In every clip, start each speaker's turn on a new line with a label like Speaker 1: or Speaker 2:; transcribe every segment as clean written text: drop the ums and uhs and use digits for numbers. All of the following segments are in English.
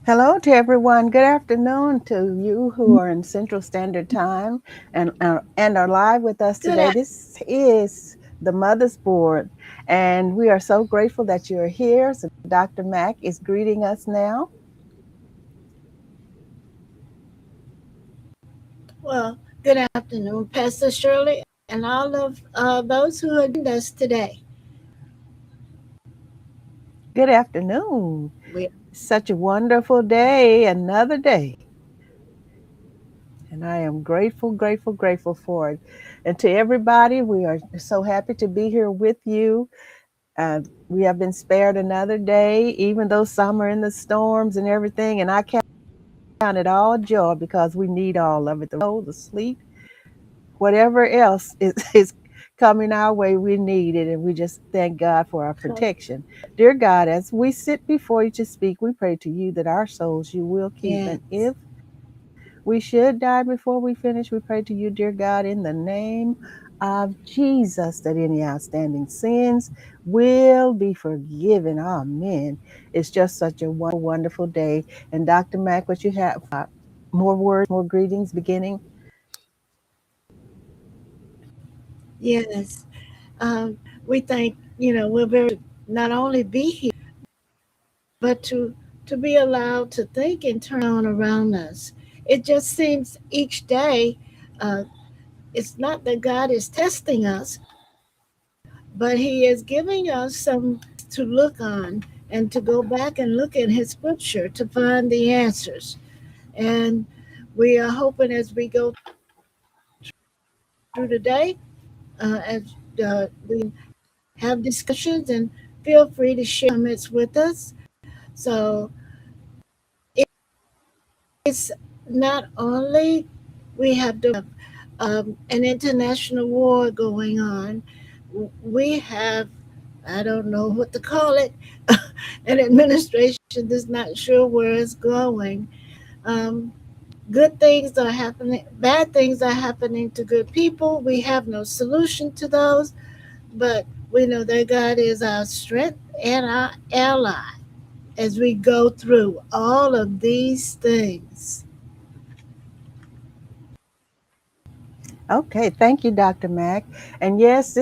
Speaker 1: Hello to everyone. Good afternoon to you who are in Central Standard Time and are live with us
Speaker 2: Good
Speaker 1: today. This is the Mother's Board, and we are so grateful that you're here. So Dr. Mack is greeting us now.
Speaker 2: well, good afternoon, Pastor Shirley, and all of those who are joined us today.
Speaker 1: Good afternoon.
Speaker 2: We,
Speaker 1: Such a wonderful day, another day. And I am grateful, grateful, grateful for it. And to everybody, we are so happy to be here with you. We have been spared another day, even though some are in the storms and everything. And I count it all joy because we need all of it. The sleep, whatever else is coming our way, we need it. And we just thank God for our protection. Dear God, as we sit before you to speak, we pray to you that our souls you will keep. And
Speaker 2: yes,
Speaker 1: if we should die before we finish, we pray to you, dear God, in the name of Jesus, that any outstanding sins will be forgiven. Amen. It's just such a wonderful day. And Dr. Mack, what you have, more words, more greetings beginning.
Speaker 2: yes. We think, we're very not only be here, but to be allowed to think and turn on around us. It just seems each day, uh, it's not that God is testing us, but He is giving us some to look on and to go back and look at His scripture to find the answers. And we are hoping as we go through the day, as we can have discussions and feel free to share comments with us. So it's not only we have an international war going on, we have, I don't know what to call it, an administration that's not sure where it's going. Um, Good things are happening, bad things are happening to good people. We have no solution to those, but we know that God is our strength and our ally as we go through all of these things.
Speaker 1: Okay, thank you, Dr. Mack. And yes,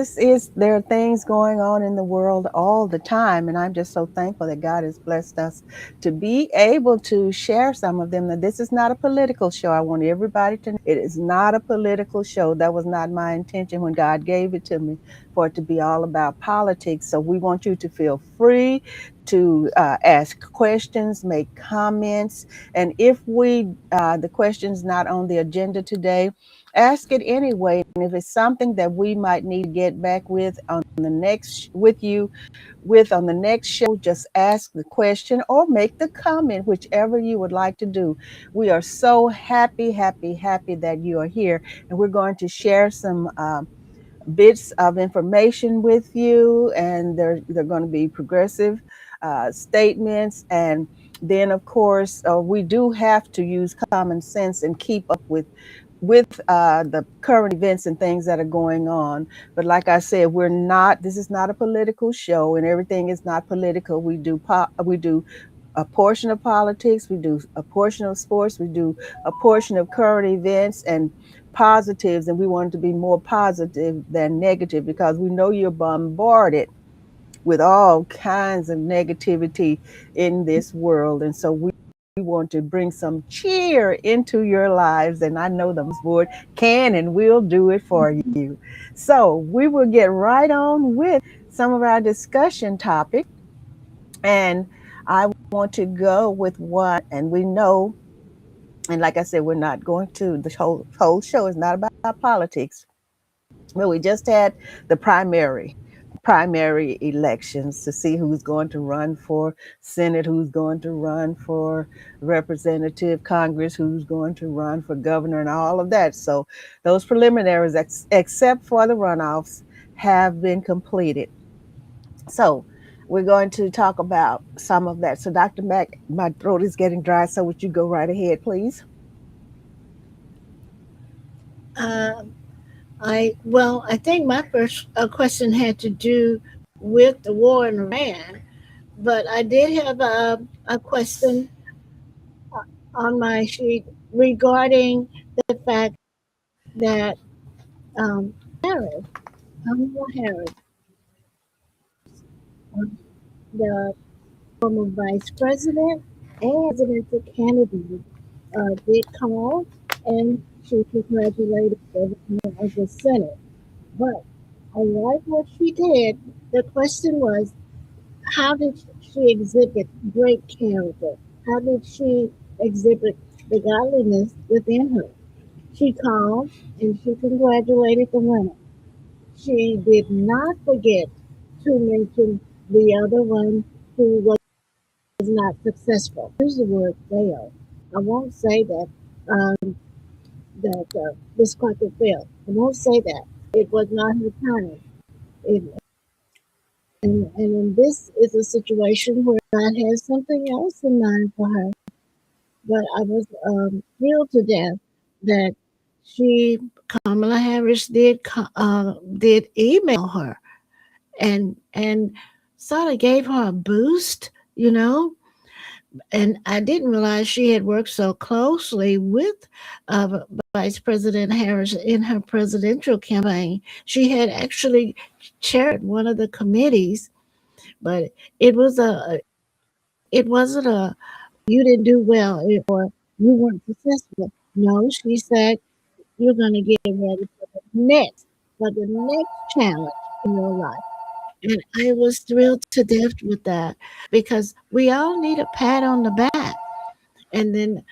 Speaker 1: there are things going on in the world all the time. And I'm just so thankful that God has blessed us to be able to share some of them. Now, this is not a political show. I want everybody to know it is not a political show. That was not my intention when God gave it to me for it to be all about politics. So we want you to feel free to ask questions, make comments. And if the question's not on the agenda today, ask it anyway. And if it's something that we might need to get back with on the next with you with on the next show, just ask the question or make the comment, whichever you would like to do. We are so happy, happy, happy that you are here, and we're going to share some bits of information with you, and they're going to be progressive statements. And then, of course, we do have to use common sense and keep up with the current events and things that are going on. But like I said, we're not. This is not a political show, and everything is not political. We do a portion of politics, we do a portion of sports, we do a portion of current events and positives, and we want to be more positive than negative because we know you're bombarded with all kinds of negativity in this world. And so we want to bring some cheer into your lives. And I know the board can and will do it for you. So we will get right on with some of our discussion topics. And I want to go with one, and we know, and like I said, we're not going to, the whole show is not about politics. Well, we just had the primary elections to see who's going to run for Senate, who's going to run for representative, Congress, who's going to run for governor, and all of that. So those preliminaries, except for the runoffs, have been completed. So we're going to talk about some of that. So Dr. Mack, my throat is getting dry, so would you go right ahead, please?
Speaker 2: Uh, I think my first question had to do with the war in Iran, but I did have a question on my sheet regarding the fact that Harris, Kamala Harris, the former vice president and presidential candidate, did call and she congratulated the president of the Senate. But I like what she did. The question was, how did she exhibit great character? How did she exhibit the godliness within her? She called and she congratulated the winner. She did not forget to mention the other one who was not successful. Use the word fail. I won't say that this country failed. I won't say that. It was not her time. It, and this is a situation where God has something else in mind for her. But I was thrilled to death that she, Kamala Harris, did email her and sort of gave her a boost, you know. And I didn't realize she had worked so closely with uh, Vice President Harris in her presidential campaign. She had actually chaired one of the committees, but it was a it wasn't a you didn't do well or you weren't successful. No, she said you're going to get ready for the next challenge in your life. And I was thrilled to death with that because we all need a pat on the back. And then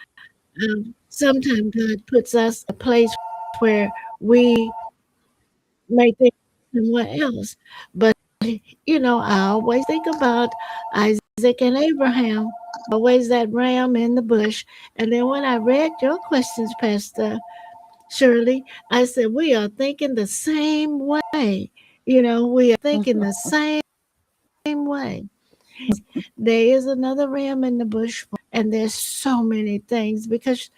Speaker 2: sometimes God puts us in a place where we may think someone else. But, I always think about Isaac and Abraham, always that ram in the bush. And then when I read your questions, Pastor Shirley, I said, we are thinking the same way. We are thinking the same way. There is another ram in the bush, and there's so many things because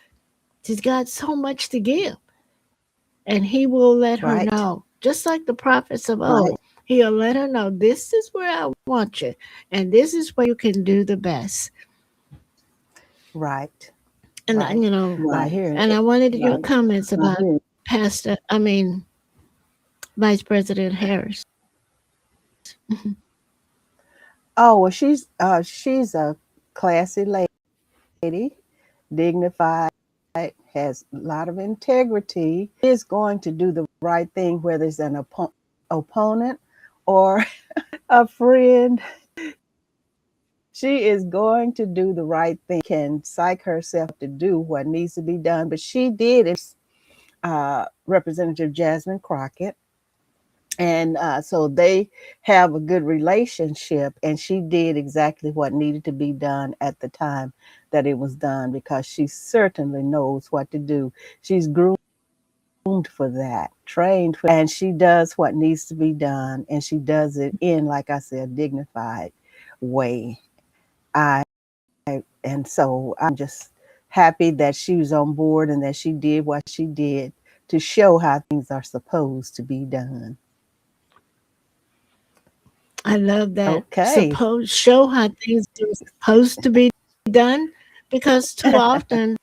Speaker 2: she's got so much to give. And he will let her
Speaker 1: Right,
Speaker 2: know, just like the prophets of old. He'll let her know, this is where I want you, and this is where you can do the best.
Speaker 1: right,
Speaker 2: And
Speaker 1: right. I hear
Speaker 2: and
Speaker 1: it.
Speaker 2: I wanted your comments about Pastor, I mean, Vice President Harris.
Speaker 1: Oh, well, she's a classy lady, dignified, has a lot of integrity, is going to do the right thing, whether it's an opponent or a friend. She is going to do the right thing. Can psych herself to do what needs to be done, but she did. It's Representative Jasmine Crockett, and so they have a good relationship. And she did exactly what needed to be done at the time that it was done because she certainly knows what to do. She's groomed for that, trained for, and she does what needs to be done, and she does it in, like I said, dignified way. I and so I'm just happy that she was on board and that she did what she did to show how things are supposed to be done.
Speaker 2: I love that.
Speaker 1: Okay.
Speaker 2: Suppose show how things are supposed to be done because too often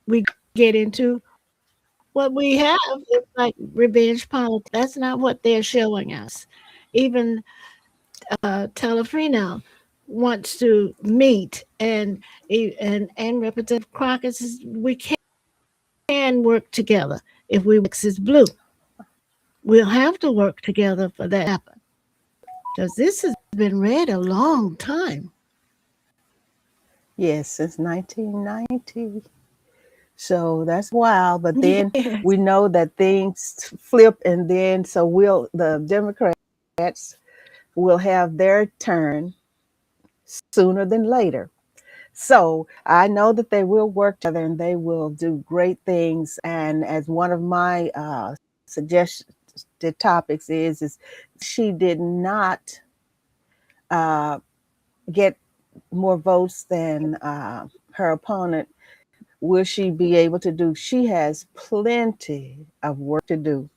Speaker 2: we get into what we have is like revenge politics. That's not what they're showing us. Even Telefrino wants to meet and Representative Crockett says we can work together if we is blue. We'll have to work together for that to happen because this has been read a long time.
Speaker 1: Yes, since 1990. So that's a while, but then
Speaker 2: Yes,
Speaker 1: we know that things flip, and then so will the Democrats will have their turn sooner than later. So I know that they will work together and they will do great things. And as one of my suggested topics is she did not uh, get more votes than her opponent. Will she be able to do? She has plenty of work to do.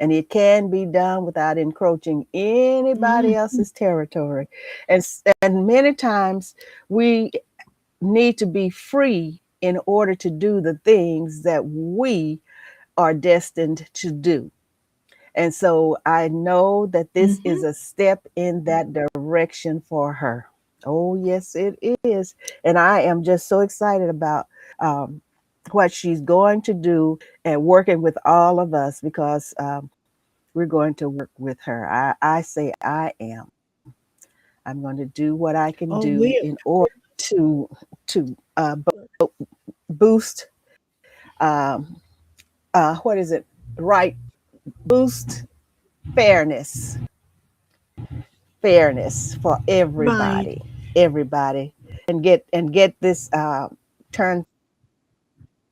Speaker 1: And it can be done without encroaching anybody
Speaker 2: mm,
Speaker 1: else's territory. And many times we need to be free in order to do the things that we are destined to do. And so I know that this is
Speaker 2: Mm-hmm.
Speaker 1: a step in that direction for her. Oh, yes, it is. And I am just so excited about um, what she's going to do and working with all of us because we're going to work with her. I say I am. I'm going to do what I can
Speaker 2: Oh,
Speaker 1: do
Speaker 2: we
Speaker 1: in order to boost what is it? Right, boost fairness, fairness for
Speaker 2: right.
Speaker 1: everybody, everybody, and get this turn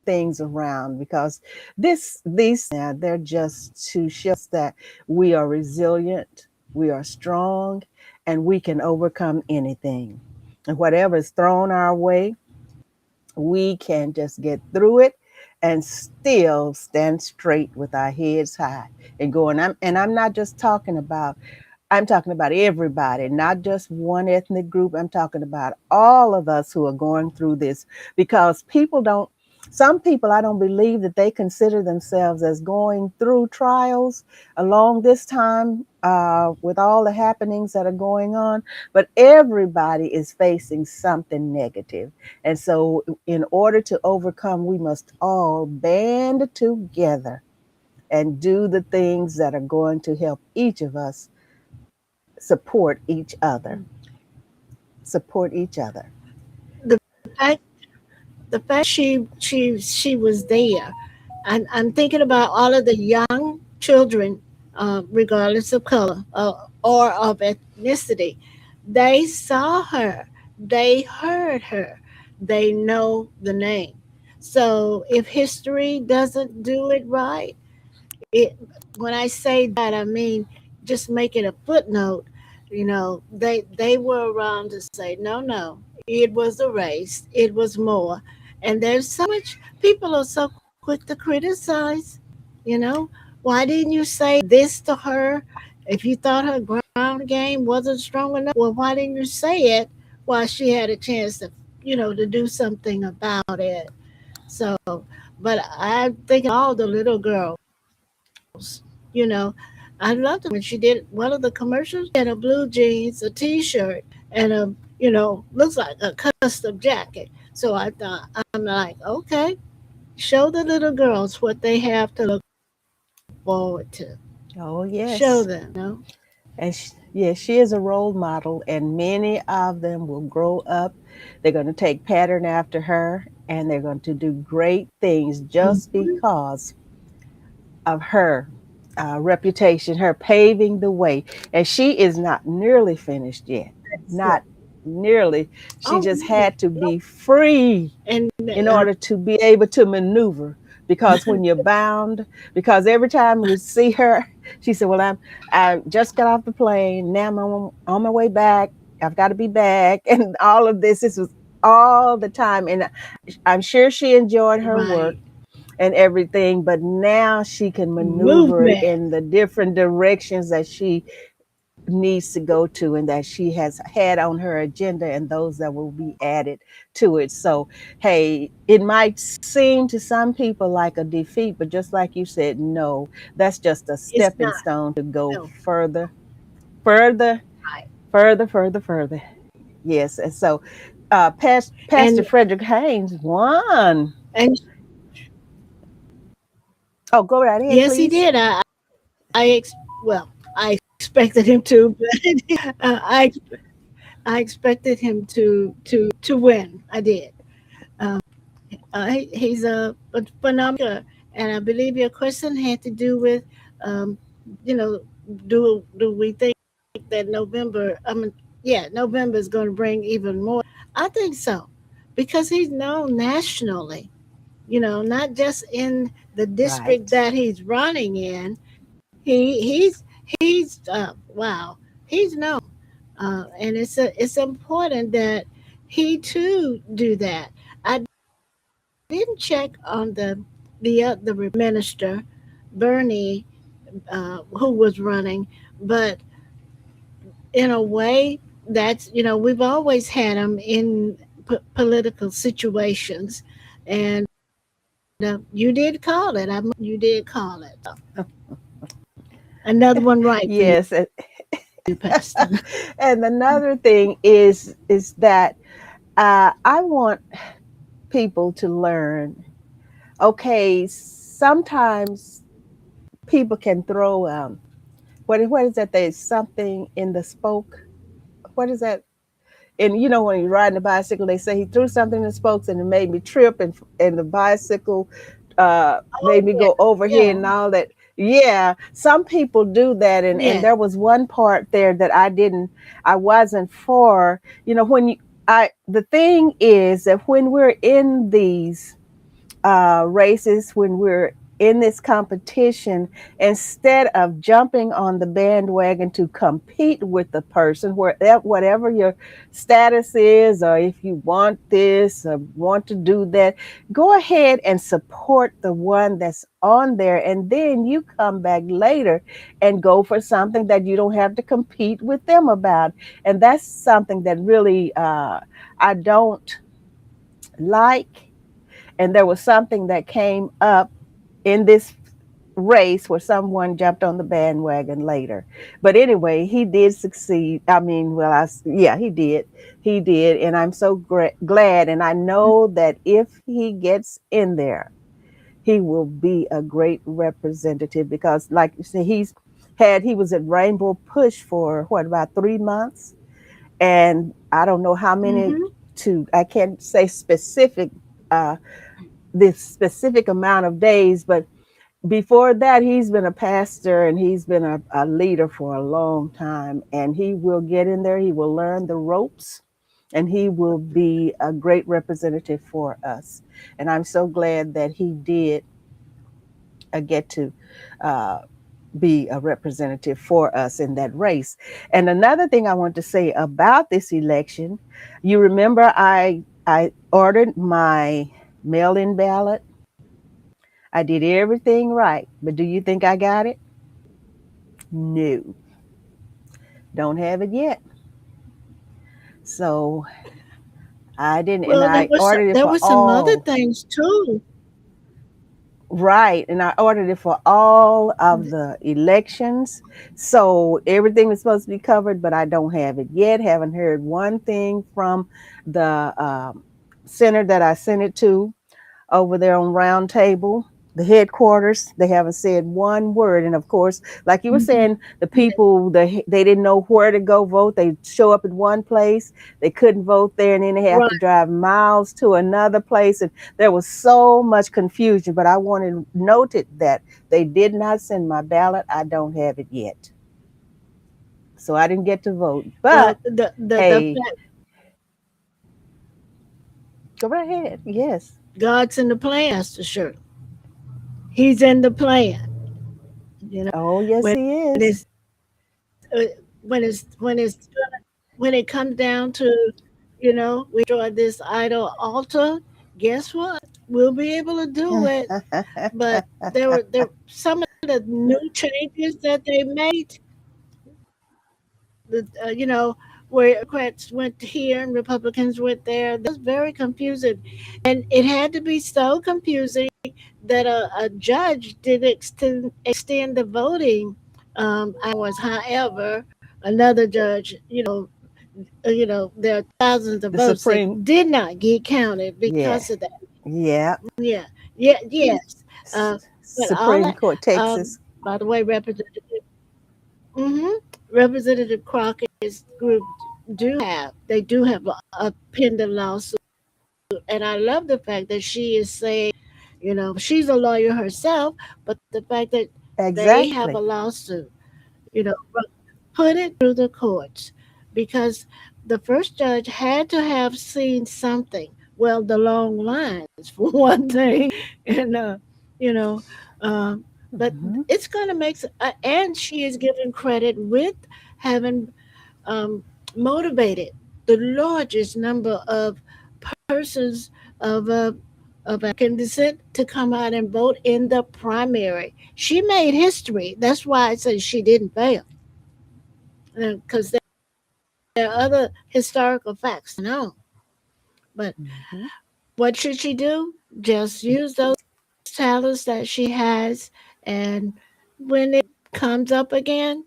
Speaker 1: things around because these things now they're just to show us that we are resilient, we are strong, and we can overcome anything. And whatever is thrown our way, we can just get through it and still stand straight with our heads high and going. I'm not just talking about, I'm talking about everybody, not just one ethnic group. I'm talking about all of us who are going through this because people don't, some people, I don't believe that they consider themselves as going through trials along this time with all the happenings that are going on. But everybody is facing something negative. And so, in order to overcome, we must all band together and do the things that are going to help each of us support each other, support each other.
Speaker 2: The fact the fact she was there. I'm thinking about all of the young children, regardless of color or of ethnicity. They saw her, they heard her, they know the name. So if history doesn't do it right, it when I say that, I mean just make it a footnote. They were around to say no, no, it was erased, it was more. And there's so much, people are so quick to criticize. you know why didn't you say this to her? If you thought her ground game wasn't strong enough, well, why didn't you say it while she had a chance to do something about it? So, but I'm thinking all the little girls. You know, I loved her when she did one of the commercials. She had a blue jeans, a T-shirt, and looks like a custom jacket. So I thought, I'm like, okay, show the little girls what they have to look forward to.
Speaker 1: Oh,
Speaker 2: Show
Speaker 1: yes.
Speaker 2: them.
Speaker 1: And yeah, she is a role model, and many of them will grow up. They're going to take pattern after her, and they're going to do great things just
Speaker 2: Mhm.
Speaker 1: because of her reputation, her paving the way. And she is not nearly finished yet.
Speaker 2: That's it.
Speaker 1: Not nearly. She
Speaker 2: Oh
Speaker 1: just
Speaker 2: no,
Speaker 1: had to
Speaker 2: no.
Speaker 1: be free
Speaker 2: And
Speaker 1: in order to be able to maneuver. Because when you're bound, because every time we see her, she said, "Well, I just got off the plane. Now I'm on my way back. I've got to be back." And all of this, this was all the time. And I'm sure she enjoyed her work
Speaker 2: right
Speaker 1: and everything, but now she can maneuver
Speaker 2: movement.
Speaker 1: in the different directions that she needs to go to and that she has had on her agenda and those that will be added to it. So, hey, it might seem to some people like a defeat, but just like you said, no, that's just a
Speaker 2: It's
Speaker 1: stepping
Speaker 2: not.
Speaker 1: stone to go
Speaker 2: No.
Speaker 1: further, further,
Speaker 2: Right.
Speaker 1: further, further, further. Yes. And so, Pastor
Speaker 2: And
Speaker 1: Frederick Haynes won.
Speaker 2: and
Speaker 1: Oh, go right ahead,
Speaker 2: yes, he
Speaker 1: please.
Speaker 2: did. Well, I expected him to, but I expected him to win. I did. He's a phenomenal speaker, and I believe your question had to do with, um, you know, do we think that November? I mean, yeah, November is going to bring even more. I think so, because he's known nationally. Not just in the district
Speaker 1: Right.
Speaker 2: that he's running in. He's wow, he's known, and it's important that he too do that. I didn't check on the minister, Bernie, who was running, but in a way, that's we've always had him in political situations. And you did call it. You did call it. So another one right for
Speaker 1: Yes.
Speaker 2: you, Pastor.
Speaker 1: And another thing is that I want people to learn. Okay, sometimes people can throw what is that? There's something in the spoke. What is that? And you know when you're riding a bicycle, they say he threw something in the spokes and it made me trip, and the bicycle
Speaker 2: Oh
Speaker 1: made me
Speaker 2: yeah,
Speaker 1: go overhead
Speaker 2: yeah,
Speaker 1: and all that. Yeah, some people do that, and
Speaker 2: yeah.
Speaker 1: there was one part there that I wasn't for. You know when you I the thing is that when we're in these races, when we're in this competition, instead of jumping on the bandwagon to compete with the person, whatever your status is, or if you want this or want to do that, go ahead and support the one that's on there. And then you come back later and go for something that you don't have to compete with them about. And that's something that really I don't like. And there was something that came up in this race where someone jumped on the bandwagon later. But anyway, he did succeed. I mean, well, yeah, he did. He did. And I'm so glad. And I know that if he gets in there, he will be a great representative because, like you said, he was at Rainbow Push for what, about 3 months? And I don't know how many
Speaker 2: Mm-hmm.
Speaker 1: I can't say uh, this specific amount of days, but before that, he's been a pastor and he's been a leader for a long time. And he will get in there, he will learn the ropes, and he will be a great representative for us. And I'm so glad that he did get to uh, be a representative for us in that race. And another thing I want to say about this election, you remember I ordered my mail-in ballot. I did everything right, but do you think I got it? No, don't have it yet. So I didn't, and
Speaker 2: Well,
Speaker 1: I ordered it
Speaker 2: there
Speaker 1: for
Speaker 2: were some other
Speaker 1: all.
Speaker 2: things too.
Speaker 1: Right, and I ordered it for all of the elections. So everything was supposed to be covered, but I don't have it yet. Haven't heard one thing from the center that I sent it to over there on Round Table, the headquarters. They haven't said one word. And of course, like you were
Speaker 2: Mhm.
Speaker 1: saying, the people they didn't know where to go vote. They show up at one place, they couldn't vote there, and then they have to
Speaker 2: Right.
Speaker 1: drive miles to another place. And there was so much confusion. But I wanted noted that they did not send my ballot. I don't have it yet, so I didn't get to vote.
Speaker 2: Well,
Speaker 1: But
Speaker 2: the
Speaker 1: hey,
Speaker 2: fact
Speaker 1: go right ahead. Yes.
Speaker 2: God's in the plan, Pastor Shirley. He's in the plan. You know,
Speaker 1: Oh, yes,
Speaker 2: when
Speaker 1: he is.
Speaker 2: it's when it comes down to, we destroy this idol altar. Guess what? We'll be able to do it. But there some of the new changes that they made. Where Democrats went here and Republicans went there. That was very confusing, and it had to be so confusing that a judge did extend the voting hours. However, another judge, there are thousands of
Speaker 1: The
Speaker 2: votes that
Speaker 1: Supreme.
Speaker 2: did not get counted
Speaker 1: Yeah.
Speaker 2: because of that.
Speaker 1: Yeah.
Speaker 2: Yeah, yeah, yes. But all
Speaker 1: Supreme
Speaker 2: that.
Speaker 1: Court, Texas.
Speaker 2: By the way, Representative Crockett's group do have a pending lawsuit, and I love the fact that she is saying, she's a lawyer herself, but the fact that they have a
Speaker 1: Exactly.
Speaker 2: lawsuit, you know, put it through the courts because the first judge had to have seen something. Well, the long lines for one thing, and you know, um, but
Speaker 1: Hmm.
Speaker 2: it's going to and she is given credit with having um, motivated the largest number of persons of African descent to come out and vote in the primary. She made history. That's why I say she didn't fail, because there are other historical facts to know. But
Speaker 1: Hmm.
Speaker 2: what should she do? Just use those talents that she has, and when it comes up again,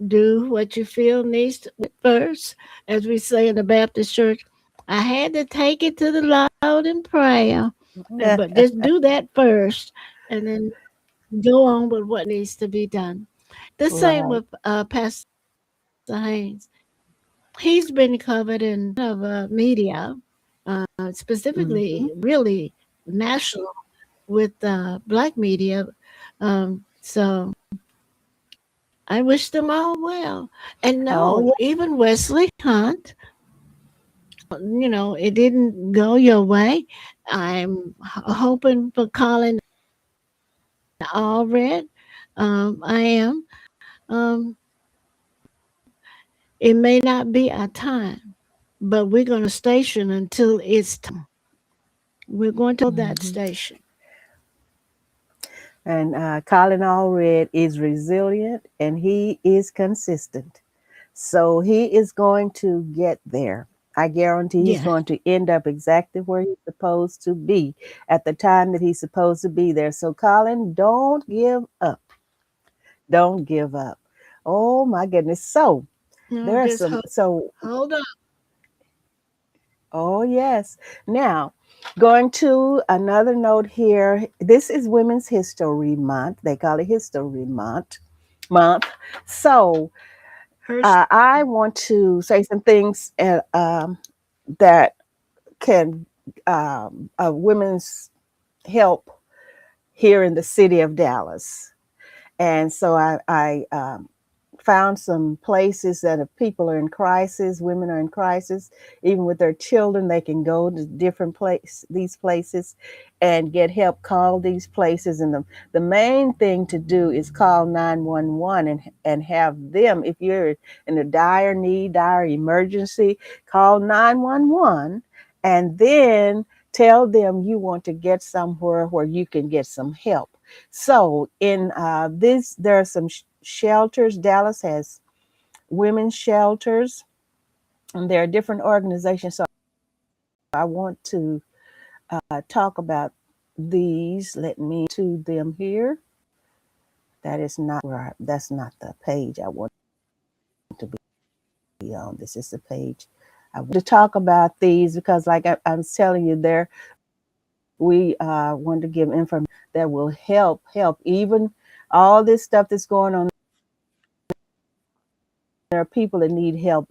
Speaker 2: do what you feel needs to first. As we say in the Baptist church, I had to take it to the Lord in prayer, but just do that first, and then go on with what needs to be done. The same
Speaker 1: Right.
Speaker 2: with Pastor Haynes. He's been covered in a lot of media,
Speaker 1: Hmm.
Speaker 2: specifically, really national with black media. So I wish them all well. And
Speaker 1: Oh,
Speaker 2: no, even Wesley Hunt, it didn't go your way. I'm hoping for Colin Allred. I am. Um, it may not be our time, but we're going to station until it's time. We're going to hold that
Speaker 1: hmm.
Speaker 2: station.
Speaker 1: And Colin Allred is resilient and he is consistent. So he is going to get there. I guarantee he's
Speaker 2: Yeah.
Speaker 1: going to end up exactly where he's supposed to be at the time that he's supposed to be there. So, Colin, don't give up. Don't give up. Oh, my goodness. So,
Speaker 2: No,
Speaker 1: there are
Speaker 2: just
Speaker 1: some, so,
Speaker 2: hold on.
Speaker 1: oh, yes. Now, going to another note here. This is Women's History Month. They call it History Month. Month. So,
Speaker 2: Her
Speaker 1: I want to say some things that can women's help here in the city of Dallas. And so I found some places that if people are in crisis, women are in crisis, even with their children, they can go to these places and get help. Call these places, and the main thing to do is call 911 and have them. If you're in a dire need, dire emergency, call 911, and then tell them you want to get somewhere where you can get some help. So in this, there are some shelters. Dallas has women's shelters, and there are different organizations. So I want to talk about these. Let me to them here. That is not that's not the page I want to be on. This is the page I want to talk about these because, like I'm telling you, there we want to give information that will help even all this stuff that's going on. There are people that need help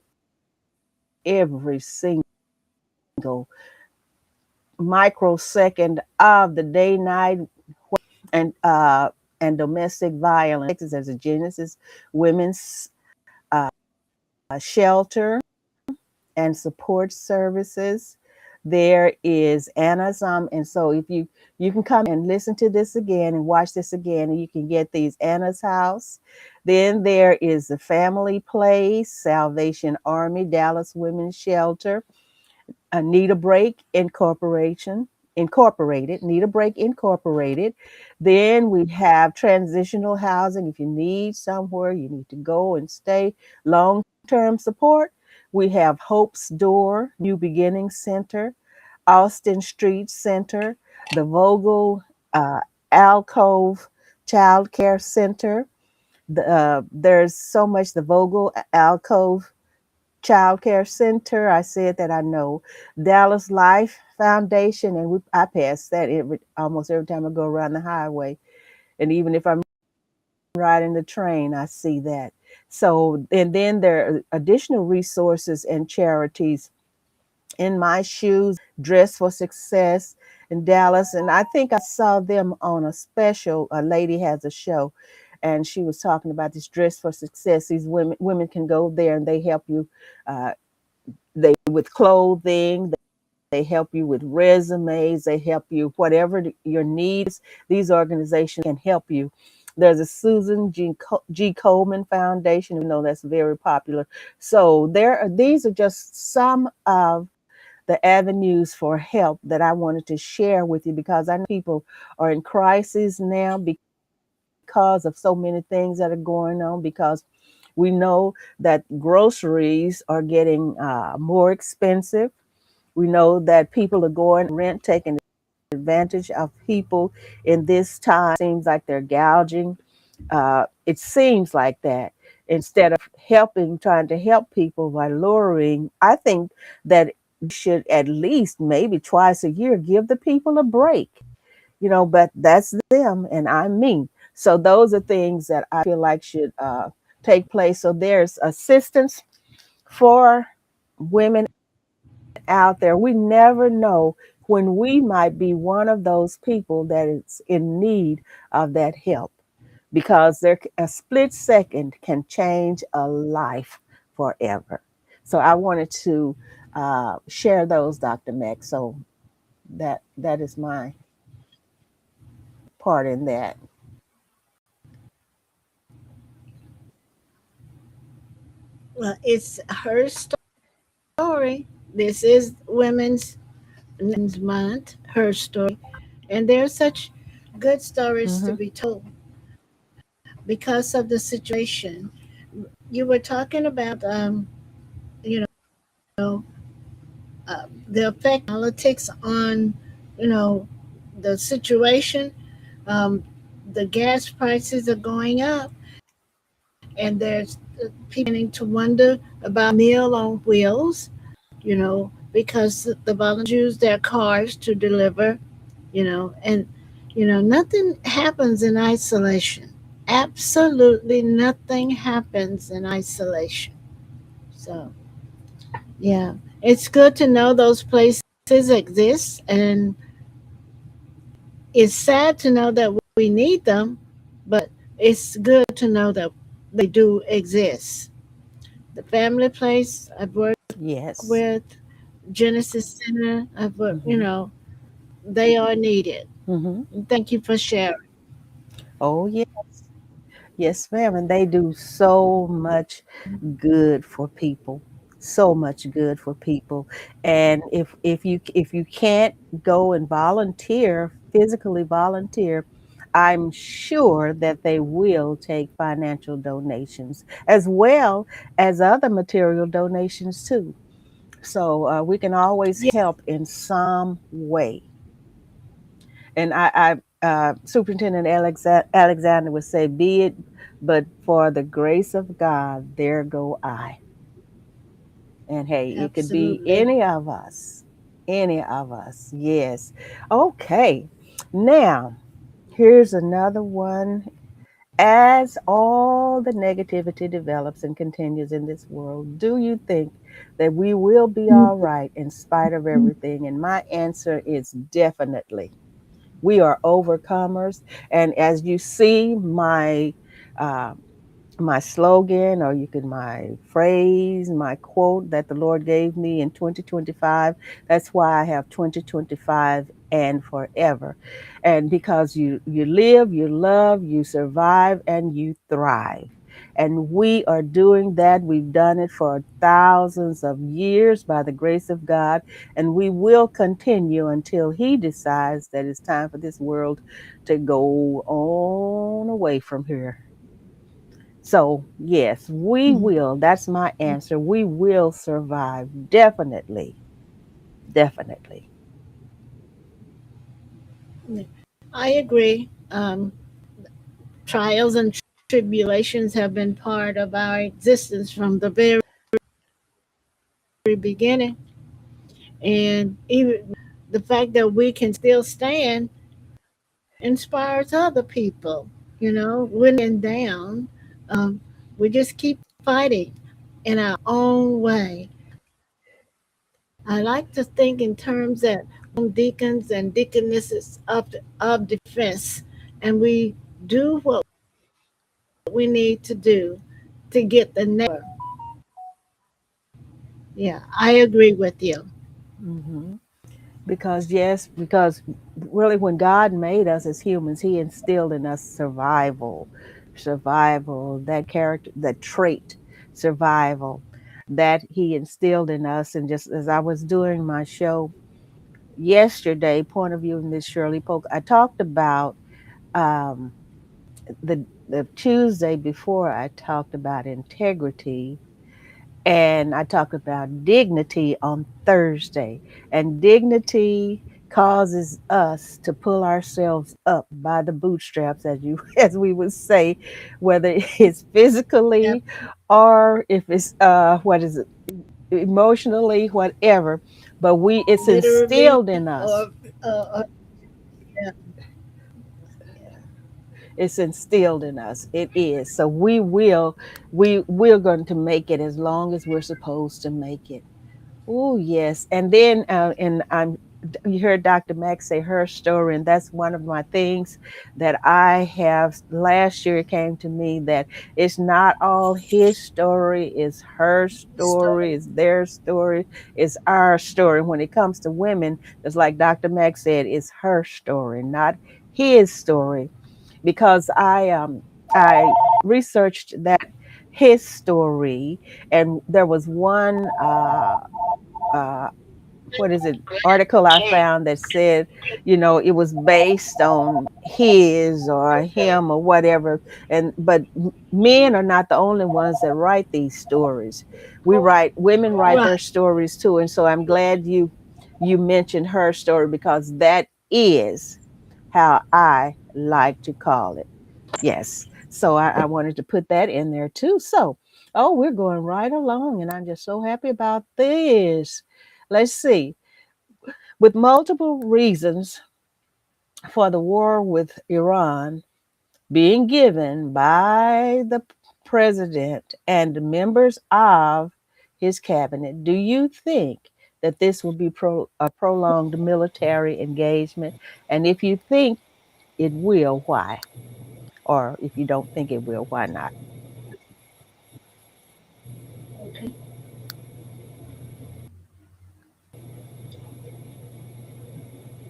Speaker 1: every single microsecond of the day, night, and domestic violence. There's a Genesis Women's uh, Shelter and Support Services. There is Anna's and so if you can come and listen to this again and watch this again, and you can get these Anna's House. Then there is the Family Place, Salvation Army, Dallas Women's Shelter, Need a Break Incorporated, Need a Break Incorporated. Then we have transitional housing. If you need somewhere, you need to go and stay, long term support. We have Hope's Door, New Beginning Center, Austin Street Center, the Vogel Alcove Child Care Center. There's so much, the Vogel Alcove Child Care Center. I said that I know. Dallas Life Foundation, and I pass that almost every time I go around the highway. And even if I'm riding the train, I see that. So, and then there are additional resources and charities. In My Shoes, Dress for Success in Dallas. And I think I saw them on a special. A lady has a show, and she was talking about this Dress for Success. These women can go there and they help you. They with clothing, they help you with resumes, they help you whatever your needs. These organizations can help you. There's a Susan G. Coleman Foundation, even though that's very popular. So these are just some of the avenues for help that I wanted to share with you, because I know people are in crisis now because of so many things that are going on, because we know that groceries are getting more expensive. We know that people are going rent, taking advantage of people in this time. Seems like they're gouging. It seems like that instead of trying to help people by luring. I think that should at least maybe twice a year give the people a break, but that's them and I'm me. So those are things that I feel like should take place. So there's assistance for women out there. We never know when we might be one of those people that is in need of that help, because a split second can change a life forever. So I wanted to share those, Dr. Mack. So that is my part in that.
Speaker 2: Well, it's her story. This is Women's Month, her story. And there's such good stories
Speaker 1: Hmm.
Speaker 2: to be told because of the situation. You were talking about, you know, the effect politics on, you know, the situation. Um, the gas prices are going up, and there's people beginning to wonder about Meal on Wheels, because the volunteers use their cars to deliver, and nothing happens in isolation. Absolutely nothing happens in isolation. So, yeah, it's good to know those places exist, and it's sad to know that we need them, but it's good to know that they do exist. The family place I've worked
Speaker 1: Yes.
Speaker 2: with, Genesis Center, I've worked,
Speaker 1: Hmm.
Speaker 2: they are needed.
Speaker 1: Hmm.
Speaker 2: Thank you for sharing.
Speaker 1: Oh, yeah. Yes, ma'am. And they do so much good for people. So much good for people. And if you can't go and volunteer, physically volunteer, I'm sure that they will take financial donations as well as other material donations too. So we can always
Speaker 2: Yeah,
Speaker 1: help in some way. And Superintendent Alexander would say, "Be it, but for the grace of God, there go I." And hey, it could be
Speaker 2: absolutely.
Speaker 1: any of us. Yes. Okay. Now, here's another one. As all the negativity develops and continues in this world, do you think that we will be all right in spite of everything? And my answer is definitely. We are overcomers. And as you see, uh, my slogan, or you can my phrase, my quote that the Lord gave me in 2025. That's why I have 2025 and forever. And because you live, you love, you survive, and you thrive. And we are doing that. We've done it for thousands of years by the grace of God, and we will continue until He decides that it's time for this world to go on away from here. So, yes, we
Speaker 2: Mhm.
Speaker 1: will. That's my answer. We will survive. Definitely. Definitely.
Speaker 2: I agree. Trials and tribulations have been part of our existence from the very beginning. And even the fact that we can still stand inspires other people. We're not laying down. We just keep fighting in our own way. I like to think in terms that we become deacons and deaconesses of defense, and we do what we need to do to get the next. Yeah, I agree with you.
Speaker 1: Hmm. Because, yes, because really, when God made us as humans, He instilled in us survival, that character, that trait, survival, that He instilled in us. And just as I was doing my show yesterday, Point of View, Miss Shirley Polk, I talked about um, the Tuesday before, I talked about integrity, and I talked about dignity on Thursday. And dignity causes us to pull ourselves up by the bootstraps, as you as we would say, whether it's
Speaker 2: Yep.
Speaker 1: physically or if it's what is it, emotionally, whatever. But we it's
Speaker 2: Literally,
Speaker 1: instilled in us.
Speaker 2: or yeah, yeah.
Speaker 1: It's instilled in us. It is. So we're going to make it as long as we're supposed to make it. Oh yes, and then and I'm you heard Dr. Mack say her story, and that's one of my things that I have. Last year it came to me that it's not all his story, it's her story,
Speaker 2: Story.
Speaker 1: it's their story, it's our story. When it comes to women, it's like Dr. Mack said, it's her story, not his story, because I researched that his story, and there was one uh, what is it article I found that said, it was based on his or him or whatever. And but men are not the only ones that write these stories. Women write their
Speaker 2: Right.
Speaker 1: stories too. And so I'm glad you mentioned her story, because that is how I like to call it. Yes. So I wanted to put that in there too. So, oh, we're going right along, and I'm just so happy about this. Let's see. With multiple reasons for the war with Iran being given by the president and the members of his cabinet, do you think that this will be a prolonged military engagement? And if you think it will, why? Or if you don't think it will, why not?
Speaker 2: Okay.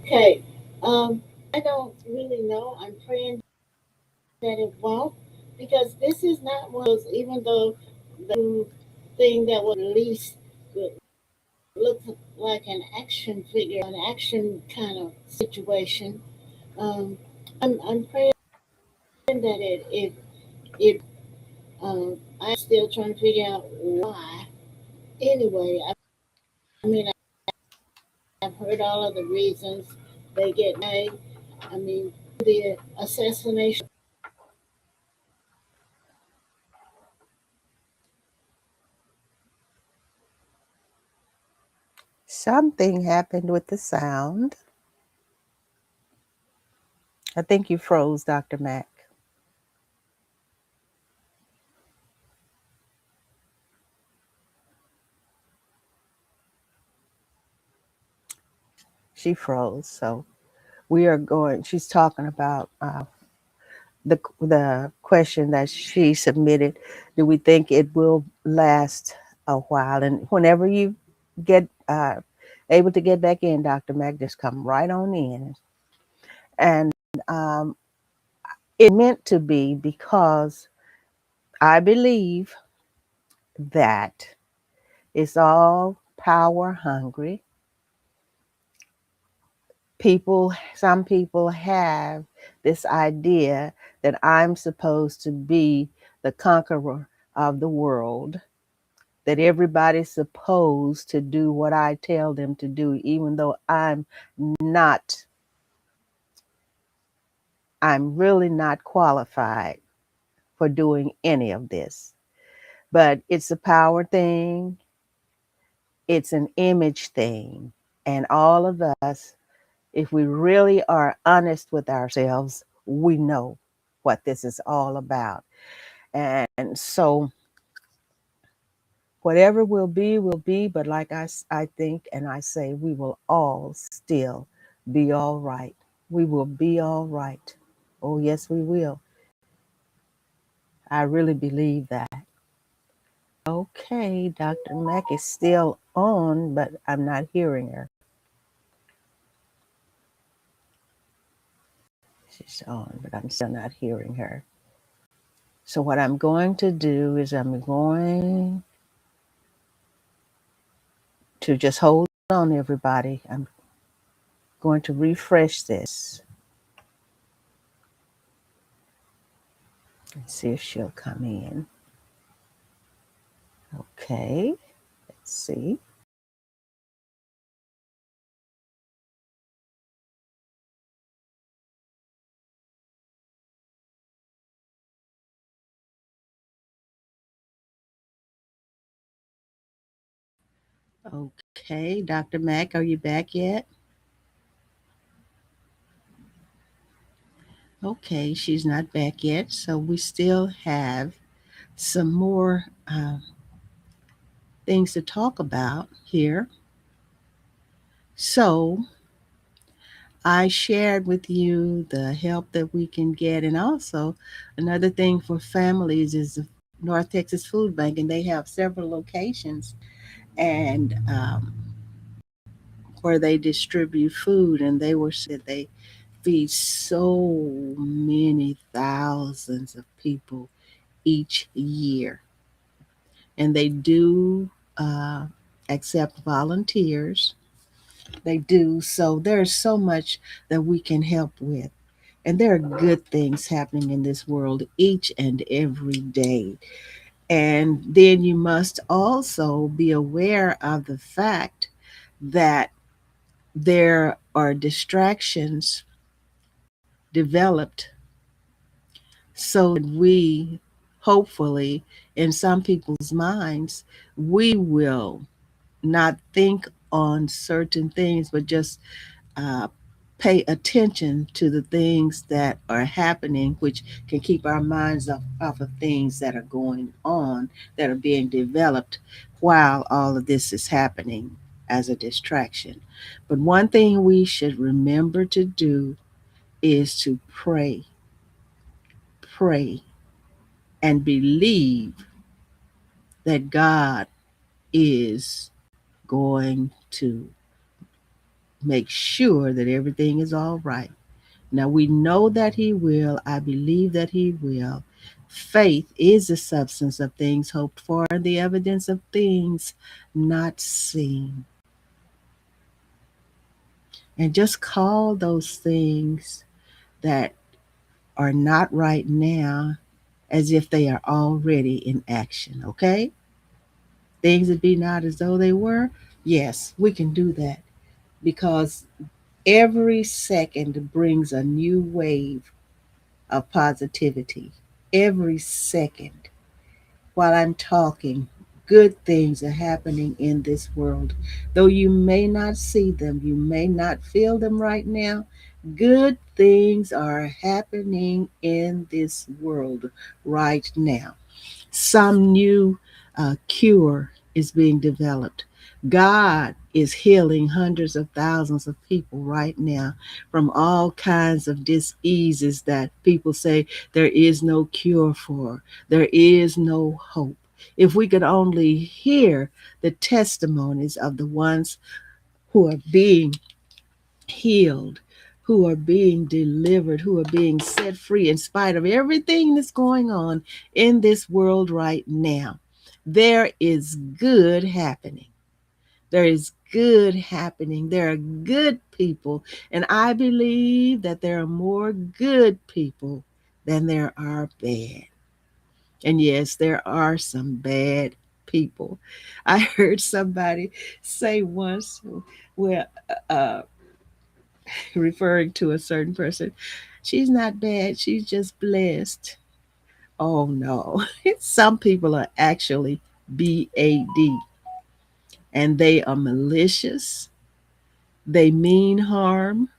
Speaker 2: Okay. I don't really know. I'm praying that it won't, because this is not one of those. Even though the thing that was released would look like an action figure, an action kind of situation. Um, I'm praying that it I'm still trying to figure out why. Anyway, I mean, I've heard all of the reasons they get made. I mean, the assassination.
Speaker 1: Something happened with the sound. I think you froze, Dr. Mack. She froze. So she's talking about the question that she submitted. Do we think it will last a while? And whenever you get able to get back in, Dr. Mack, just come right on in. And um, it meant to be because I believe that it's all power hungry. Some people have this idea that I'm supposed to be the conqueror of the world, that everybody's supposed to do what I tell them to do, even though not, I'm really not qualified for doing any of this. But it's a power thing, it's an image thing. And all of us, if we really are honest with ourselves, we know what this is all about. And so, whatever will be. But like I think and I say, we will all still be all right. We will be all right. Oh, yes, we will. I really believe that. Okay, Dr. Mack is still on, but I'm not hearing her. She's on, but I'm still not hearing her. So, what I'm going to do is I'm going to just hold on, everybody. I'm going to refresh this and see if she'll come in. Okay, let's see. Okay, Dr. Mack, are you back yet? Okay, she's not back yet, so we still have some more things to talk about here. So, I shared with you the help that we can get, and also another thing for families is the North Texas Food Bank, and they have several locations and where they distribute food, and they were saying that they feed so many thousands of people each year, and they do uh, accept volunteers. They do. So there's so much that we can help with. And there are good things happening in this world each and every day. And then you must also be aware of the fact that there are distractions developed so that we, hopefully, in some people's minds, we will not think on certain things, but just uh, pay attention to the things that are happening, which can keep our minds off of things that are going on, that are being developed while all of this is happening as a distraction. But one thing we should remember to do is to pray, pray, and believe that God is going to make sure that everything is all right. Now we know that He will. I believe that He will. Faith is the substance of things hoped for, and the evidence of things not seen. And just call those things that are not right now as if they are already in action, okay? Things that be not as though they were. Yes, we can do that because every second brings a new wave of positivity. Every second while I'm talking, good things are happening in this world. Though you may not see them, you may not feel them right now, good things are happening in this world right now. Some new cure is being developed. God is healing hundreds of thousands of people right now from all kinds of diseases that people say there is no cure for, there is no hope. If we could only hear the testimonies of the ones who are being healed, who are being delivered, who are being set free in spite of everything that's going on in this world right now. There is good happening. There is good happening. There are good people. And I believe that there are more good people than there are bad. And yes, there are some bad people. I heard somebody say once, well, uh, referring to a certain person. She's not bad, she's just blessed. Oh no. Some people are actually BAD and they are malicious. They mean harm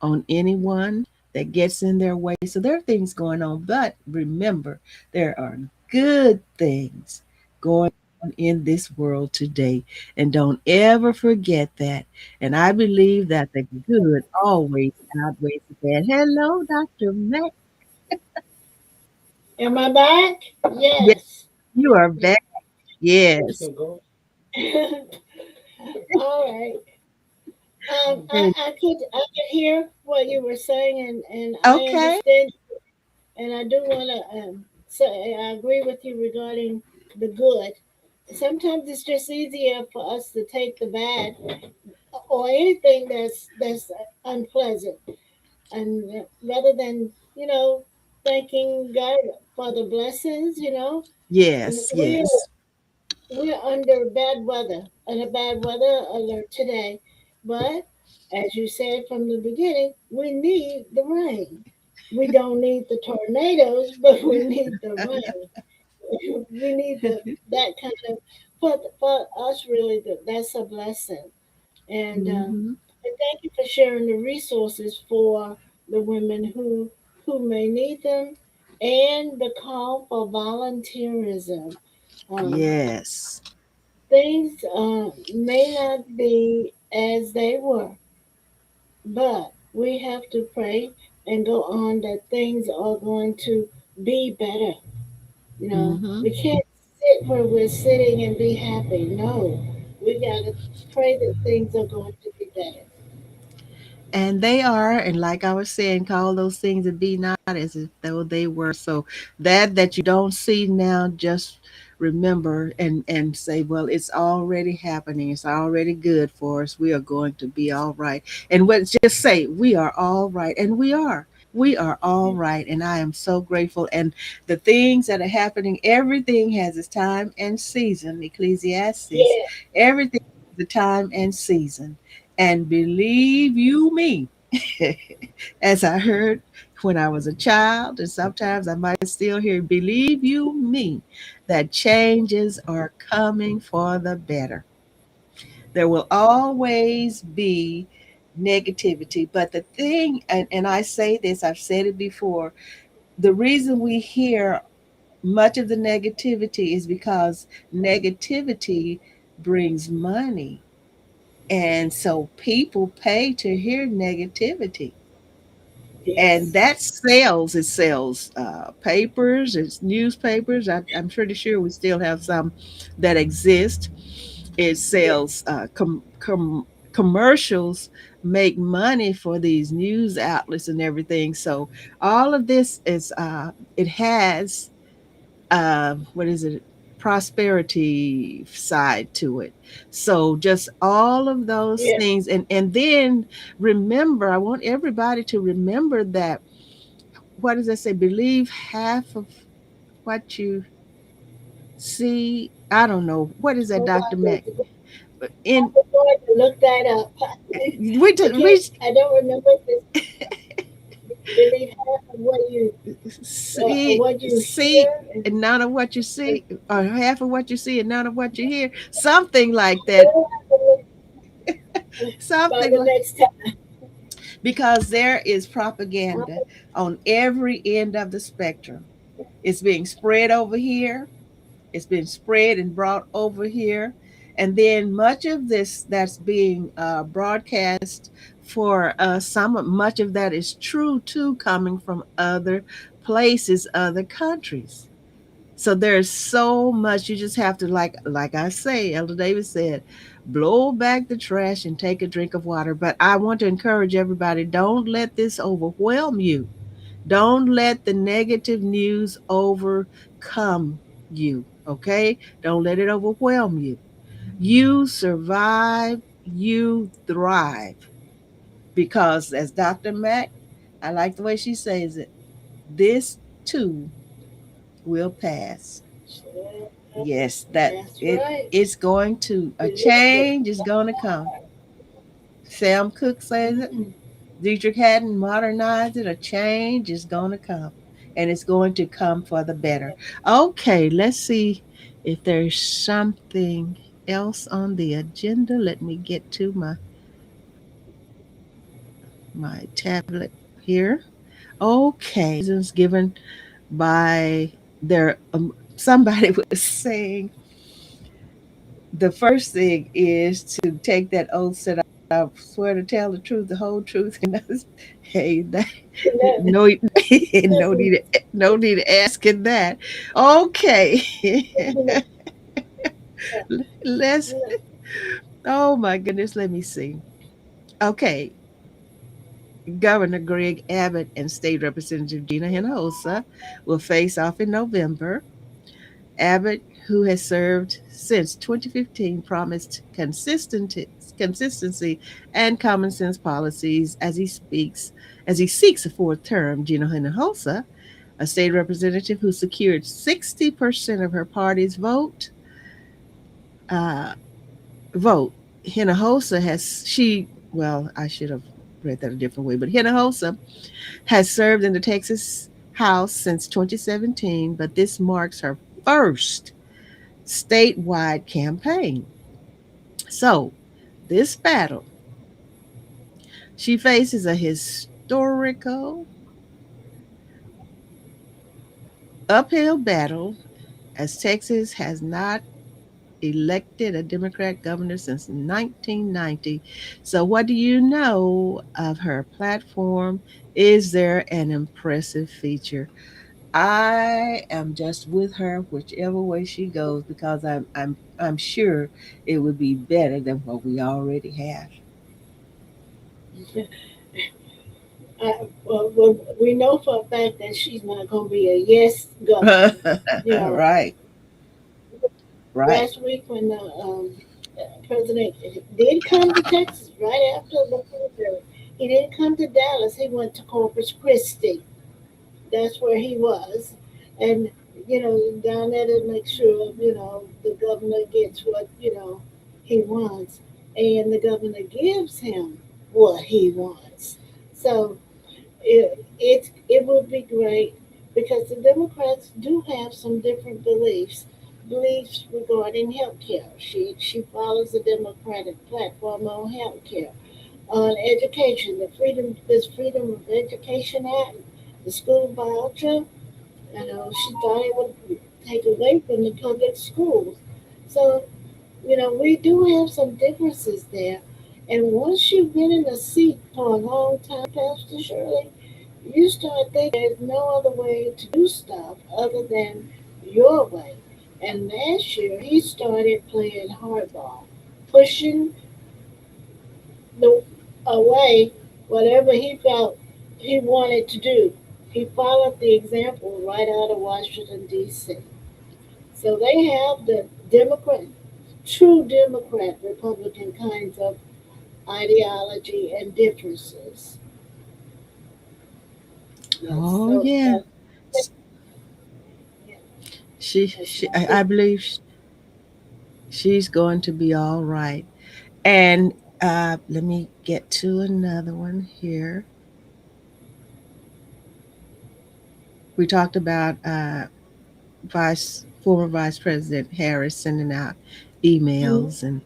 Speaker 1: on anyone that gets in their way. So there are things going on, but remember, there are good things going on in this world today. And don't ever forget that. And I believe that the good always outweighs the bad. Hello, Dr. Mac.
Speaker 2: Am I back?
Speaker 1: Yes,
Speaker 2: Yes.
Speaker 1: you are back. Yes.
Speaker 2: All right.
Speaker 1: And
Speaker 2: I could hear what you were saying, and I
Speaker 1: okay.
Speaker 2: understand, and I do want to say I agree with you regarding the good. Sometimes it's just easier for us to take the bad or anything that's unpleasant, and rather than thanking God for the blessings,
Speaker 1: Yes,
Speaker 2: we're
Speaker 1: yes.
Speaker 2: we're under bad weather and a bad weather alert today, but as you said from the beginning, we need the rain. We don't need the tornadoes, but we need the rain. We need that kind of for us, really, that's a blessing.
Speaker 1: Mm-hmm.
Speaker 2: And thank you for sharing the resources for the women who may need them, and the call for volunteerism. Um,
Speaker 1: Yes.
Speaker 2: things may not be as they were, but we have to pray and go on that things are going to be better. You know,
Speaker 1: Mm-hmm.
Speaker 2: we can't sit where we're sitting and be happy. No, we got to pray that things are going to be better.
Speaker 1: And they are, and like I was saying, call those things that be not as if though they were. So that you don't see now, just remember and say, well, it's already happening. It's already good for us. We are going to be all right. And what just say, we are all right, and we are. We are all right, and I am so grateful. And the things that are happening, everything has its time and season. Ecclesiastes,
Speaker 2: Yeah,
Speaker 1: everything has a time and season. And believe you me, as I heard when I was a child, and sometimes I might still hear, believe you me, that changes are coming for the better. There will always be negativity. But the thing, and I say this, I've said it before, the reason we hear much of the negativity is because negativity brings money. And so people pay to hear negativity. And
Speaker 2: yes,
Speaker 1: that sells. It sells papers, it's newspapers. I'm pretty sure we still have some that exist. It
Speaker 2: yes,
Speaker 1: sells commercials, make money for these news outlets and everything. So all of this is it has what is it, prosperity side to it. So just all of those
Speaker 2: yes,
Speaker 1: things, and then remember, I want everybody to remember that, what does it say, believe half of what you see. I don't know, what is that,
Speaker 2: oh
Speaker 1: Dr.
Speaker 2: my
Speaker 1: Mac?
Speaker 2: goodness.
Speaker 1: In
Speaker 2: I'm going to look that up.
Speaker 1: we
Speaker 2: I
Speaker 1: just
Speaker 2: can't.
Speaker 1: we
Speaker 2: I don't remember this. Believe half of
Speaker 1: see
Speaker 2: what you
Speaker 1: see
Speaker 2: hear,
Speaker 1: and none of what you
Speaker 2: and
Speaker 1: see, or half of what you see and none of what you hear, something like that.
Speaker 2: we'll have to look by
Speaker 1: Something
Speaker 2: the
Speaker 1: like,
Speaker 2: next time.
Speaker 1: because there is propaganda on every end of the spectrum. It's being spread over here, it's been spread and brought over here. And then much of this that's being broadcast for much of that is true too, coming from other places, other countries. So there's so much, you just have to, like I say, Elder David said, blow back the trash and take a drink of water. But I want to encourage everybody, don't let this overwhelm you. Don't let the negative news overcome you, okay? Don't let it overwhelm you. You survive, you thrive. Because as Dr. Mack, I like the way she says it, this too will pass. Yes, that
Speaker 2: That's
Speaker 1: it
Speaker 2: right.
Speaker 1: it's going to, a
Speaker 2: Believe it.
Speaker 1: change is going to come. Sam Cooke says it.
Speaker 2: Mm,
Speaker 1: Dietrich Haddon modernized it. A change is going to come, and it's going to come for the better. Okay, let's see if there's something else on the agenda. Let me get to my tablet here. Okay, reasons given by their somebody was saying the first thing is to take that oath, said I swear to tell the truth, the whole truth, and that's, hey, that,
Speaker 2: no,
Speaker 1: no, no need of asking that. Okay,
Speaker 2: no,
Speaker 1: let's.
Speaker 2: no.
Speaker 1: Oh my goodness, let me see. Okay, Governor Greg Abbott and State Representative Gina Hinojosa will face off in November. Abbott, who has served since 2015, promised consistency and common sense policies as he seeks a fourth term. Gina Hinojosa, a state representative who secured 60% of her party's uh, vote. Hinojosa has she well, I should have read that a different way, but Hinojosa has served in the Texas House since 2017, but this marks her first statewide campaign. So, this battle, she faces a historical uphill battle as Texas has not elected a Democrat governor since 1990. So, what do you know of her platform? Is there an impressive feature? I am just with her whichever way she goes because I'm sure it would be better than what we already
Speaker 2: well, we know for a fact that she's not going to be a yes
Speaker 1: have.
Speaker 2: governor. You know,
Speaker 1: Right, right.
Speaker 2: last week when the president did come to Texas right after the primary, he didn't come to Dallas. He went to Corpus Christi. That's where he was, and down there to make sure the governor gets what he wants, and the governor gives him what he wants. So it would be great because the Democrats do have some different beliefs regarding health care. She follows the Democratic platform on health care, on education, this Freedom of Education Act, the school voucher. She thought it would take away from the public schools. So we do have some differences there. And once you've been in a seat for a long time, Pastor Shirley, you start thinking there's no other way to do stuff other than your way. And last year, he started playing hardball, pushing the away whatever he felt he wanted to do. He followed the example right out of Washington, D.C. So they have the Democrat, true Democrat, Republican kinds of ideology and differences. Yes,
Speaker 1: Oh
Speaker 2: so
Speaker 1: yeah.
Speaker 2: that, yeah, that's my
Speaker 1: I believe she's going to be all right. And let me get to another one here. We talked about Vice former Vice President Harris sending out
Speaker 2: Mhm.
Speaker 1: emails and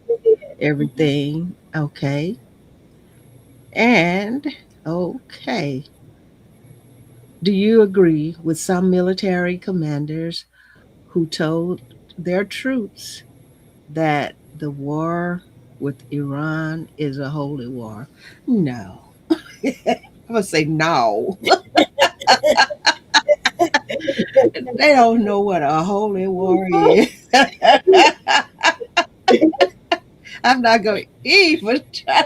Speaker 1: everything. Okay. And okay. Do you agree with some military commanders who told their troops that the war with Iran is a holy war? No. I'm going to say no. They don't know what a holy war is. I'm not going to even try.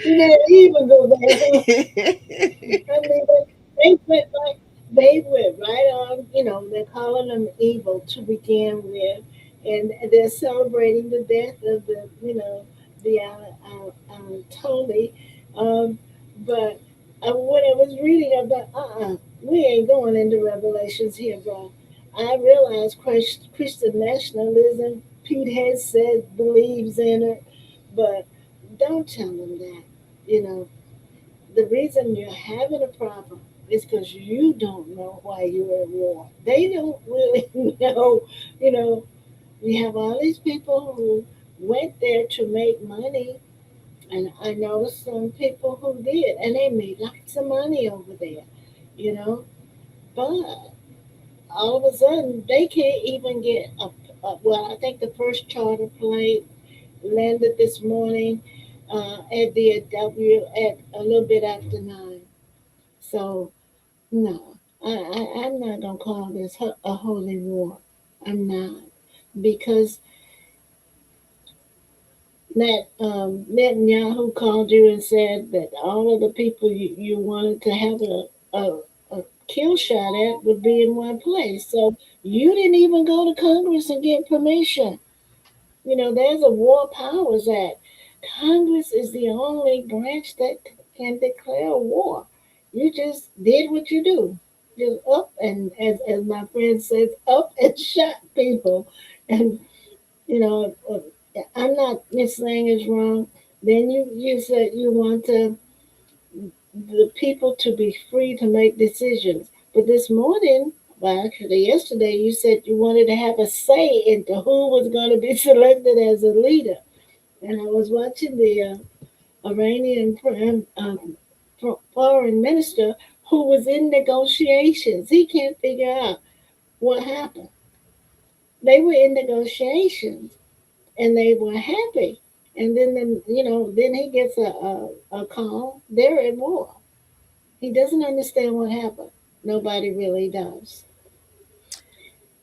Speaker 2: You didn't even go there, huh? I mean, they went like they went right on. They're calling them evil to begin with, and they're celebrating the death of the Tony. Um, but when I was reading about, we ain't going into Revelations here, bro. I realize Christian nationalism. Pete has said believes in it, but don't tell them that. You know, the reason you're having a problem is because you don't know why you're at war. They don't really know. You know, we have all these people who went there to make money, and I know some people who did, and they made lots of money over there. You know, but all of a sudden they can't even get well, I think the first charter plane landed this morning at the W at a little bit after 9. So no, I'm not gonna call this a holy war. I'm not, because Netanyahu called you and said that all of the people you wanted to have a kill shot at would be in one place. So you didn't even go to Congress and get permission. There's a War Powers Act. Congress is the only branch that can declare war. You just did what you do. Just up and, as my friend says, up and shot people. And, you know, uh, I'm not saying it's wrong. Then you said you want the people to be free to make decisions. But this morning, Well, actually, yesterday you said you wanted to have a say into who was going to be selected as a leader. And I was watching the Iranian foreign minister who was in negotiations. He can't figure out what happened. They were in negotiations and they were happy. And then he gets a call. They're at war. He doesn't understand what happened. Nobody really does.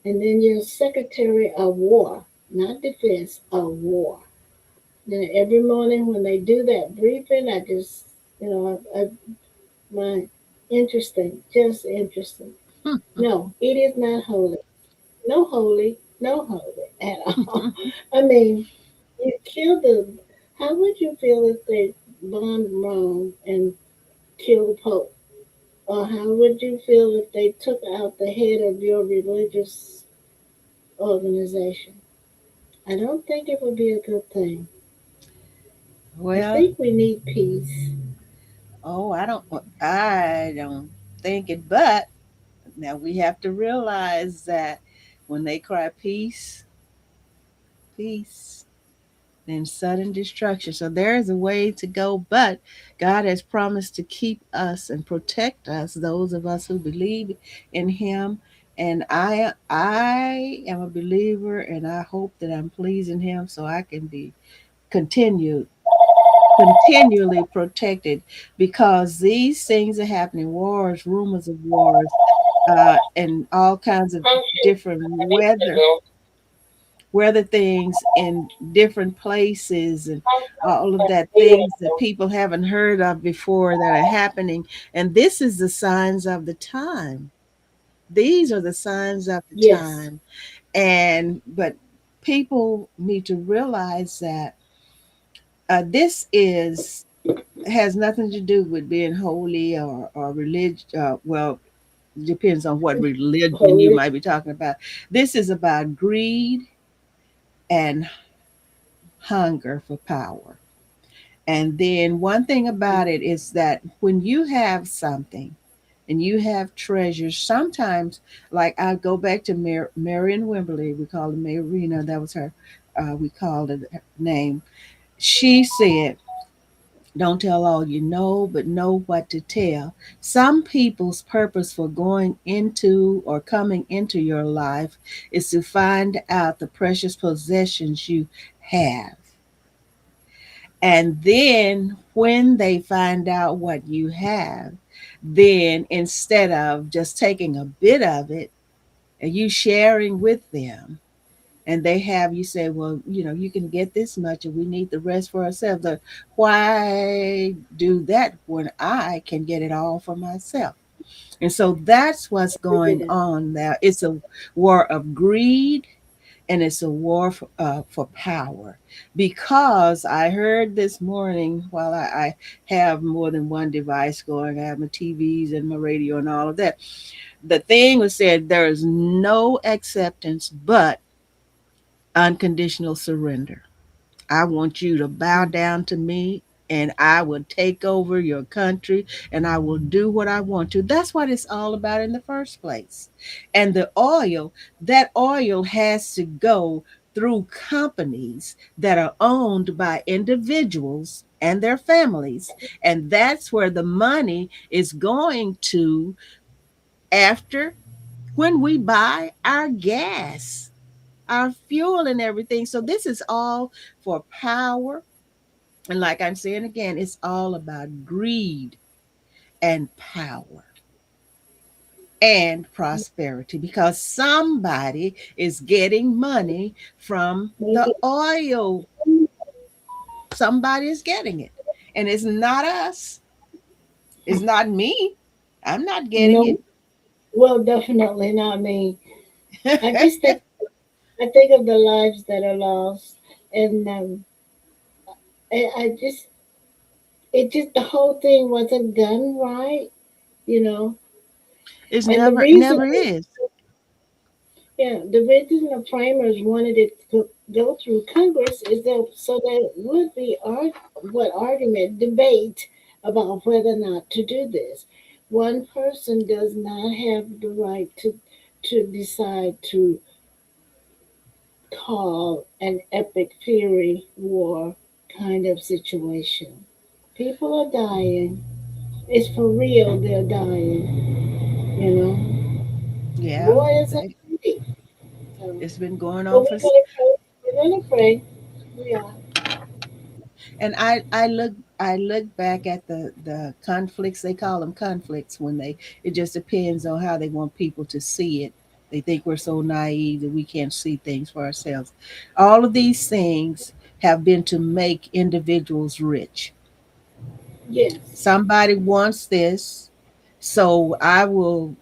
Speaker 2: And then your Secretary of War, not defense, of war. Then every morning when they do that briefing, I just, my interesting, just interesting. No, it is not holy. No holy, no holy at all. I mean, you kill the. How would you feel if they bombed Rome and killed the Pope? Or how would you feel if they took out the head of your religious organization? I don't think it would be a good thing. I
Speaker 1: Well,
Speaker 2: think we need peace.
Speaker 1: oh, I don't think it, but now we have to realize that when they cry peace, peace, then sudden destruction. So there is a way to go, but God has promised to keep us and protect us, those of us who believe in Him. And I am a believer, and I hope that I'm pleasing Him, so I can be continued continually protected, because these things are happening, wars, rumors of wars, and all kinds of different weather things in different places, and all of that, things that people haven't heard of before that are happening. And this is the signs of the time. These are the signs of the
Speaker 2: Yes,
Speaker 1: time. And but people need to realize that this is has nothing to do with being holy or religion. Well, depends on what religion you
Speaker 2: holy.
Speaker 1: might be talking about. This is about greed and hunger for power. And then one thing about it is that when you have something and you have treasures, sometimes, like I go back to Marion Wimberly, we called her Marina, that was her, we called her name. She said, don't tell all you know, but know what to tell. Some people's purpose for going into or coming into your life is to find out the precious possessions you have. And then when they find out what you have, then instead of just taking a bit of it and you sharing with them, and they have you say, well, you can get this much and we need the rest for ourselves. Why do that when I can get it all for myself? And so that's what's going on now. It's a war of greed, and it's a war for power. Because I heard this morning, while I have more than one device going, I have my TVs and my radio and all of that. The thing was said, there is no acceptance but unconditional surrender. I want you to bow down to me, and I will take over your country, and I will do what I want to. That's what it's all about in the first place. And the oil, that oil has to go through companies that are owned by individuals and their families. And that's where the money is going to after when we buy our gas, our fuel, and everything. So this is all for power. And like I'm saying again, it's all about greed and power and prosperity, because somebody is getting money from the
Speaker 2: Maybe
Speaker 1: oil. Somebody is getting it. And it's not us, it's not me. I'm not getting
Speaker 2: no.
Speaker 1: it.
Speaker 2: Well, definitely not me. I just think I think of the lives that are lost, and I just it just the whole thing wasn't done right, you know.
Speaker 1: It's
Speaker 2: And the reason,
Speaker 1: never is.
Speaker 2: yeah, the reason the framers wanted it to go through Congress is that so there would be argument, debate about whether or not to do this. One person does not have the right to decide to call an epic fury war kind of situation. People are dying. It's for real, they're dying. You know,
Speaker 1: Yeah,
Speaker 2: war is a duty. So,
Speaker 1: it's been going
Speaker 2: but
Speaker 1: on for.
Speaker 2: we're gonna pray. We're gonna pray. We are.
Speaker 1: And I look back at the conflicts. They call them conflicts when they. It just depends on how they want people to see it. They think we're so naive that we can't see things for ourselves. All of these things have been to make individuals rich.
Speaker 2: Yes.
Speaker 1: Somebody wants this, so I will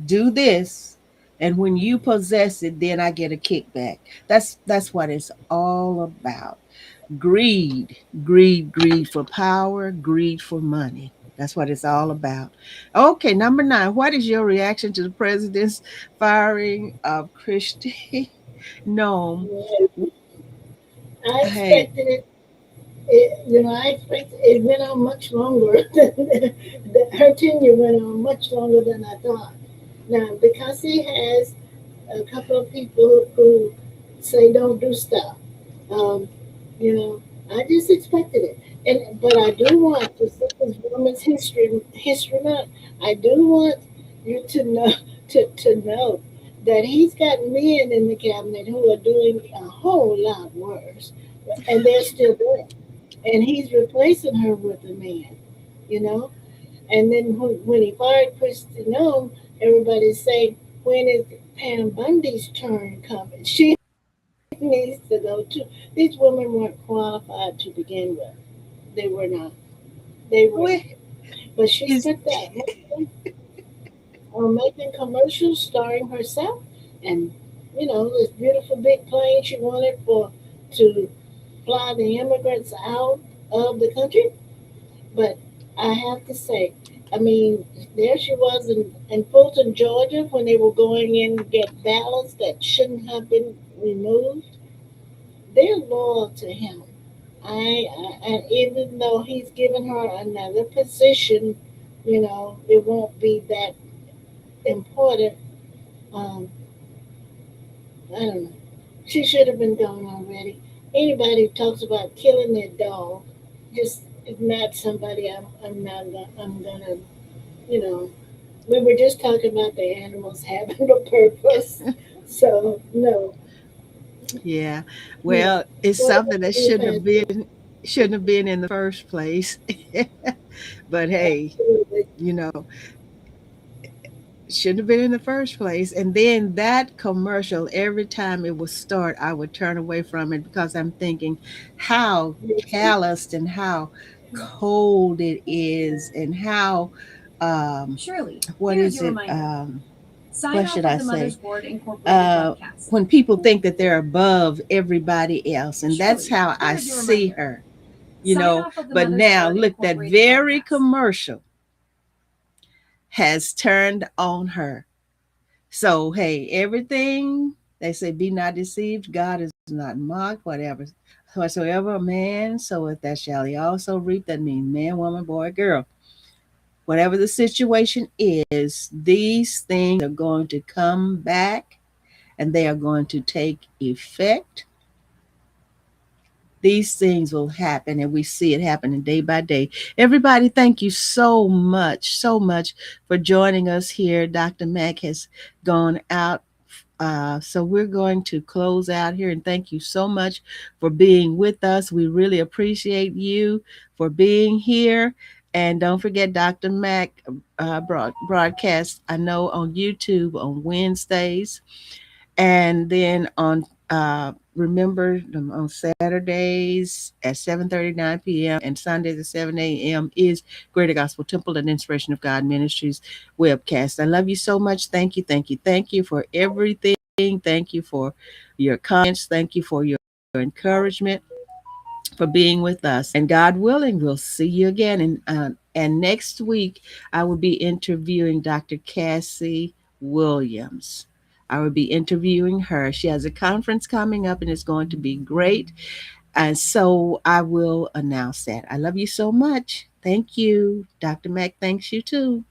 Speaker 1: do this, and when you possess it, then I get a kickback. That's what it's all about. Greed, greed for power, greed for money. That's what it's all about. Okay, number 9. What is your reaction to the president's firing of Christy Nome?
Speaker 2: Yeah. I
Speaker 1: Hey,
Speaker 2: expected it. I expected it went on much longer. Her tenure went on much longer than I thought. Now, because he has a couple of people who say don't do stuff, um, you know, I just expected it. But I do want to, since it's Women's History Month, I do want you to know to know that he's got men in the cabinet who are doing a whole lot worse, and they're still there. And he's replacing her with a man, you know. And then when he fired Christy Nome, everybody's saying, when is Pam Bundy's turn coming? She needs to go too. These women weren't qualified to begin with. They were not. They were
Speaker 1: where
Speaker 2: not. But she
Speaker 1: is
Speaker 2: spent that money on making commercials starring herself and, this beautiful big plane she wanted for to fly the immigrants out of the country. But I have to say, I mean, there she was in Fulton, Georgia, when they were going in to get ballots that shouldn't have been removed. They're loyal to him. And even though he's given her another position, it won't be that important. Um, I don't know. She should have been gone already. Anybody who talks about killing their dog just is not somebody I'm gonna, you know. We were just talking about the animals having a purpose. So no,
Speaker 1: yeah.
Speaker 2: no.
Speaker 1: Well, it's
Speaker 2: What
Speaker 1: something
Speaker 2: about
Speaker 1: that
Speaker 2: you, Pastor?
Speaker 1: shouldn't have been in the first place. But hey,
Speaker 2: Absolutely.
Speaker 1: you know, shouldn't have been in the first place. And then that commercial, every time it would start, I would turn away from it because I'm thinking how
Speaker 2: Me too.
Speaker 1: calloused and how cold it is, and how what is it? What should I say? Uh, when people think that they're above everybody else, and that's how I see her, you know. But now, look, that very commercial has turned on her. So, hey, everything they say, be not deceived, God is not mocked, whatsoever a man soweth, that shall he also reap. That means man, woman, boy, girl. Whatever the situation is, these things are going to come back and they are going to take effect. These things will happen, and we see it happening day by day. Everybody, thank you so much for joining us here. Dr. Mack has gone out. So we're going to close out here, and thank you so much for being with us. We really appreciate you for being here. And don't forget, Dr. Mack broadcast, I know, on YouTube on Wednesdays, and then on remember on Saturdays at 7:39 p.m. and Sundays at 7 a.m. is Greater Gospel Temple and Inspiration of God Ministries webcast. I love you so much. Thank you for everything. Thank you for your comments. Thank you for your encouragement, for being with us. And God willing, we'll see you again. And next week, I will be interviewing Dr. Cassie Williams. I will be interviewing her. She has a conference coming up and it's going to be great. And so I will announce that. I love you so much. Thank you. Dr. Mack thanks you too.